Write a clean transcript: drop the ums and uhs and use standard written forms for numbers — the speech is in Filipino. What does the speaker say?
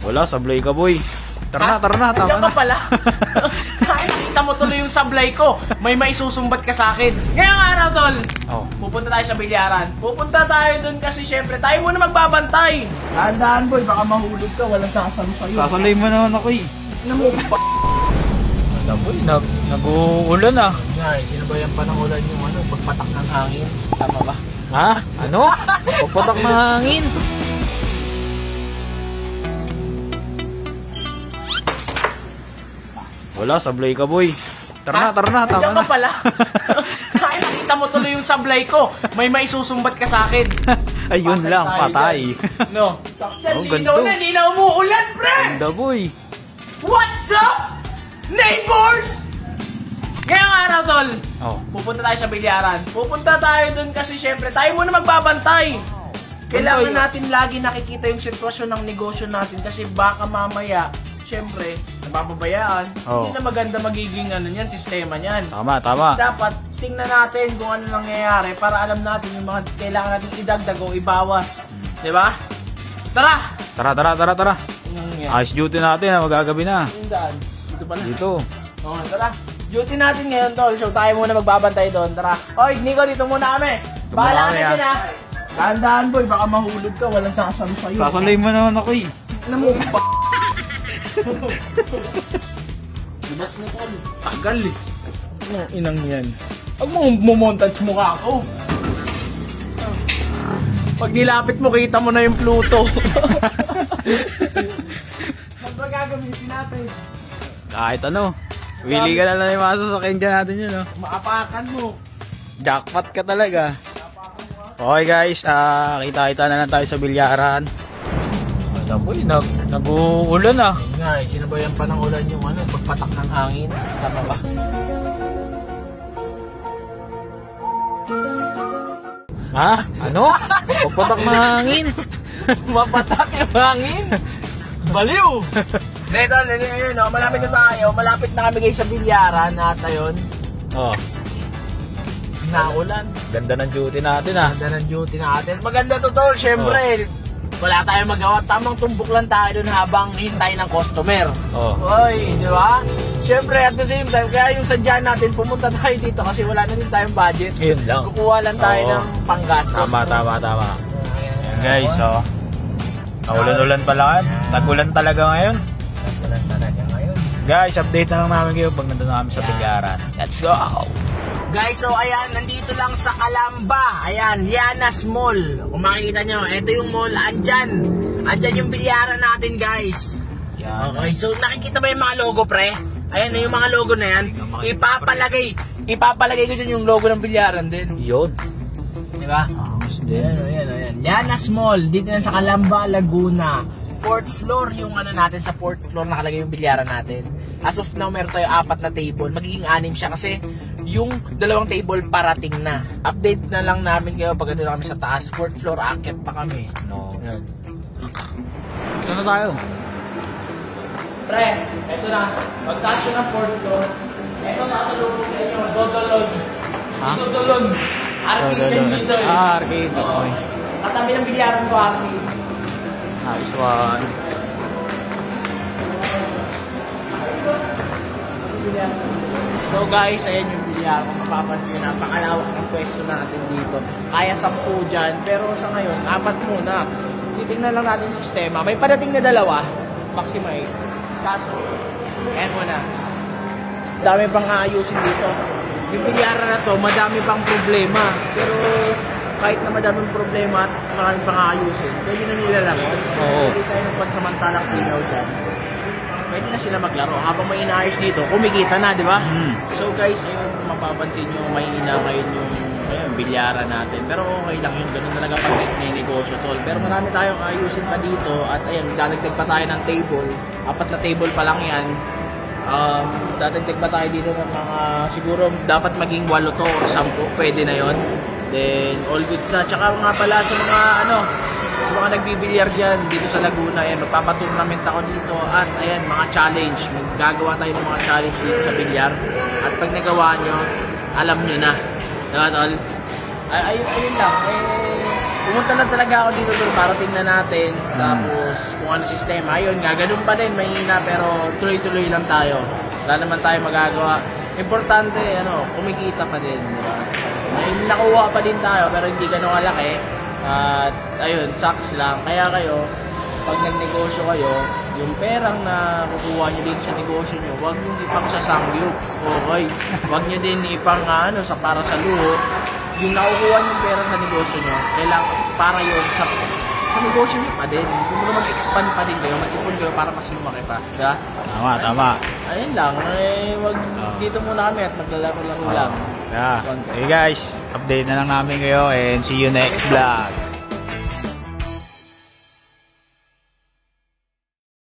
Wala, sablay ka boy. Tara na, tama Diyan na. ka pala. Nakita mo tuloy yung sablay ko. May maisusumbat ka sa akin. Ngayong araw, tol. Oh. Pupunta tayo sa bilyaran. Pupunta tayo dun kasi syempre tayo muna magbabantay. Dahan-dahan boy, baka mahulog ka. Walang sasalo sa'yo. Sasalay mo naman ako eh. Wala boy, nag-uulan ah. Ngay, sinabayan pa ng ulan yung pagpatak ng hangin. Tama ba? Ha? Ano? Pagpatak ng hangin. Wala, sablay ka boy. Tara na, tama Diyan na. ka pala. Nakita mo tuloy yung sablay ko. May maisusumbat ka sa akin. Ayun lang, tayo patay. dyan. No. Oh, Linaw ganito. na, linaw mo ulan, pre! Ganda boy. What's up, neighbors? Ngayong araw, tol. Oh. Pupunta tayo sa bilyaran. Pupunta tayo dun kasi syempre tayo muna magbabantay. Kailangan natin lagi nakikita yung sitwasyon ng negosyo natin kasi baka mamaya, syempre, nabababayaan. Oh. Hindi na maganda magiging niyan, sistema niyan. Tama. Dapat tingnan natin kung ano nangyayari para alam natin yung mga kailangan natin idagdag o ibawas. Diba? Tara! Tara. Yung yan. Ayos duty natin ha, magagabi na. Yung daan. Dito pala. Dito. Oh, tara. Duty natin ngayon, tol. So tayo muna magbabantay doon. Tara. Oy, Nico, dito muna kami. Bahala ka na dyan, ha. Dahan-dahan, boy. Baka mahulog ka. Walang sasalo sa'yo. Sasalay mo naman ako eh. Ano mo? Dimas na, tol. Tagal eh. Anong inang yan? Huwag mo mumontage mukha ako. Pag nilapit mo, kita mo na yung Pluto. Ano ba gagamitin natin? Kahit ano. Willy ka na lang yung masasakyan dyan natin yun, no? Maapakan mo. Jackpot ka talaga. Okay guys, kita-kita na lang tayo sa bilyaran. Wala boy, nag-uulan ah. Ngay, sinabayan pa ng ulan yung pagpatak ng hangin. Tama ba? Ha? Ano? Pagpatak ng hangin? Mapatak yung hangin? Baliw! Neto, ngayon, malapit na tayo. Malapit na kami guys sa bilyaran at ayun, Oh, naulan. ganda ng duty natin ah. Maganda ng duty natin. Maganda to, tol. Siyempre, wala tayong magawa. Tamang tumbok lang tayo dun habang hintay ng customer. Oh. Oy, di ba? Siyempre, at the same time, kaya yung sadya natin, pumunta tayo dito kasi wala na din tayong budget. Yun lang. Kukuha lang tayo Oo. ng panggastos. Tama. Ayan, Guys, oh. Naulan-ulan pala. Tag-ulan talaga ngayon. Wala talaga ngayon. Guys, update na lang namin kayo pag nandun na kami sa bilyaran. Let's go! Guys, so ayan, nandito lang sa Calamba. Ayan, Llanas Mall. Kung makikita nyo, ito yung mall. Andyan yung bilyaran natin, guys. Yan. Okay, so nakikita ba yung mga logo, pre? Ayan na yung mga logo na yan. Ipapalagay ko dyan yung logo ng bilyaran din. Yun. Diba? Ayan. Llanas Mall. Dito yan sa Calamba, Laguna. 4th floor yung natin. Sa 4th floor nakalagay yung bilyaran natin. As of now, meron tayo 4 na table. Magiging 6 siya kasi yung 2 table parating na. Update na lang namin kayo pag na kami sa taas. 4th floor, akit pa kami. No. Ayan. Ano tayo? Pre, eto na. Pagtaas yun ng 4th floor. Eto sasalubong sa inyo. Dodolon. Ha? Dodolon. Arcade yan dito eh. Arcade. Okay. Katabi ng bilyaran ko, arcade. Nice one. So guys, ayan yung bilyaran. Kung mapapansin nyo, napakalawak ng pwesto natin dito. Kaya 10 dyan. Pero sa ngayon, 4 muna. Titignan lang natin yung sistema. May padating na 2. Maxima 8. Kaso, ayan muna. Dami pang aayusin dito. Yung bilyaran na to, madami pang problema. Pero kahit na madaming problema at maraming pang aayusin, pwede na nila lang. Oo. Pwede tayo ng pansamantalang ilaw dyan. Pwede na sila maglaro. Habang may inaayos dito, kumikita na, di ba? So guys, ayun, mapapansin nyo, may ina ngayon yung bilyaran natin. Pero okay lang yun, ganun talaga pag may negosyo, tol. Pero marami tayong ayusin pa dito. At ayun, dadagdag pa tayo ng table. 4 na table pa lang yan. Dadagdag pa tayo dito ng mga, siguro dapat maging 8 to o 10, pwede na yon. Then all goods na. Tsaka nga pala sa mga sa mga nagbibilyar dyan dito sa Laguna, ayan, magpapatournament ako dito. At ayan, mga challenge, maggagawa tayo ng mga challenge dito sa bilyar. At pag nagawa nyo, alam nyo na, diba tol? Ayun lang, pumunta na talaga ako dito doon para tingnan natin. Tapos kung ano sistema. Ayun nga, ganun pa din, mahina pero tuloy-tuloy lang tayo. Wala naman tayo magagawa. Importante, kumikita pa din, di ba? May nakuha pa din tayo pero hindi ganun kalaki. At ayun, sucks lang. Kaya kayo, pag nagnegosyo kayo, yung perang na kukuha nyo dito sa negosyo nyo, huwag nyo ipang sa sangyup. Okay? Huwag nyo din ipang para sa luho. Yung nakukuha nyo pera sa negosyo nyo, kailangan para yun sa negosyo nyo pa din. Kung mag-expand pa din kayo, mag-ipon kayo para mas lumaki pa. Diba? Tama. Ayun lang. Dito muna kami at maglalaro lang. Yeah. Okay guys, update na lang namin kayo and see you next vlog.